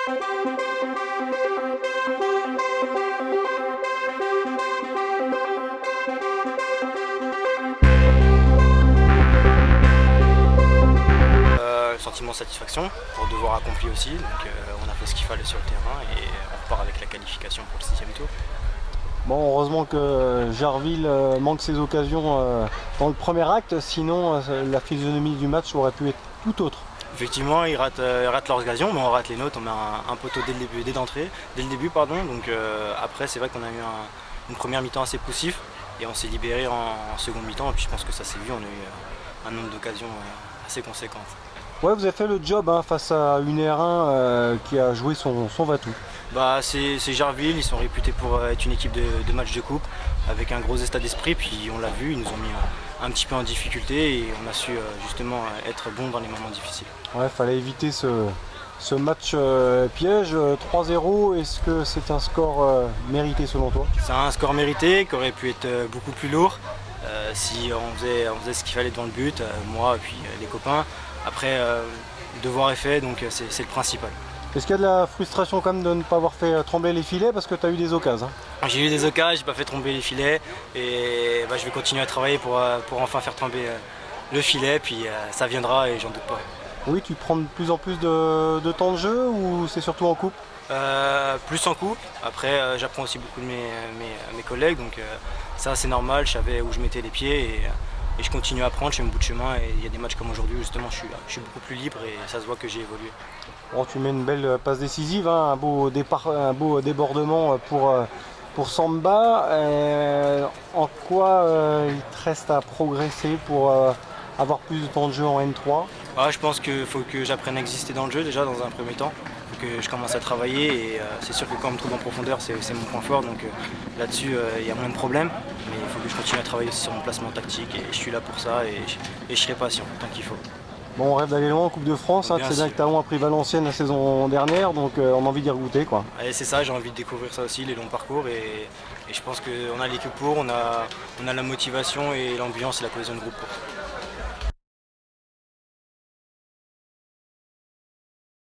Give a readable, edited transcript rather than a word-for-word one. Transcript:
Sentiment de satisfaction pour devoir accompli aussi, donc on a fait ce qu'il fallait sur le terrain et on repart avec la qualification pour le 6e tour. Bon, heureusement que Jarville manque ses occasions dans le premier acte, sinon la physionomie du match aurait pu être tout autre. Effectivement, ils ratent leurs occasions, mais on rate les nôtres. On a un poteau dès le début, donc après c'est vrai qu'on a eu une première mi-temps assez poussif et on s'est libéré en seconde mi-temps, et puis je pense que ça s'est vu, on a eu un nombre d'occasions assez conséquent. Ouais, vous avez fait le job face à une R1 qui a joué son va-tout. Bah, c'est Jarville, ils sont réputés pour être une équipe de match de coupe avec un gros état d'esprit, puis on l'a vu, ils nous ont mis un petit peu en difficulté et on a su justement être bons dans les moments difficiles. Ouais, fallait éviter ce match piège, 3-0, est-ce que c'est un score mérité selon toi? C'est un score mérité qui aurait pu être beaucoup plus lourd si on faisait ce qu'il fallait dans le but, moi et puis les copains. Après, le devoir est fait, donc c'est le principal. Est-ce qu'il y a de la frustration quand même de ne pas avoir fait trembler les filets parce que tu as eu des occasions? J'ai eu des occasions, j'ai pas fait trembler les filets et je vais continuer à travailler pour enfin faire tomber le filet, puis ça viendra et j'en doute pas. Oui, tu prends de plus en plus de temps de jeu ou c'est surtout en coupe? Plus en coupe, après j'apprends aussi beaucoup de mes collègues, donc ça c'est normal, je savais où je mettais les pieds et je continue à apprendre, je fais mon bout de chemin et il y a des matchs comme aujourd'hui justement je suis beaucoup plus libre et ça se voit que j'ai évolué. Bon, tu mets une belle passe décisive, un beau débordement pour Samba. En quoi il te reste à progresser pour avoir plus de temps de jeu en N3? Je pense qu'il faut que j'apprenne à exister dans le jeu déjà dans un premier temps. Que je commence à travailler et c'est sûr que quand on me trouve en profondeur c'est mon point fort, donc là-dessus il y a moins de problèmes, mais il faut que je continue à travailler aussi sur mon placement tactique et je suis là pour ça et je serai patient tant qu'il faut. Bon, on rêve d'aller loin en Coupe de France, tu sais bien que Taon a pris Valenciennes la saison dernière, donc on a envie d'y regoûter quoi. C'est ça, j'ai envie de découvrir ça aussi, les longs parcours et je pense qu'on a l'équipe pour, on a la motivation et l'ambiance et la cohésion de groupe pour.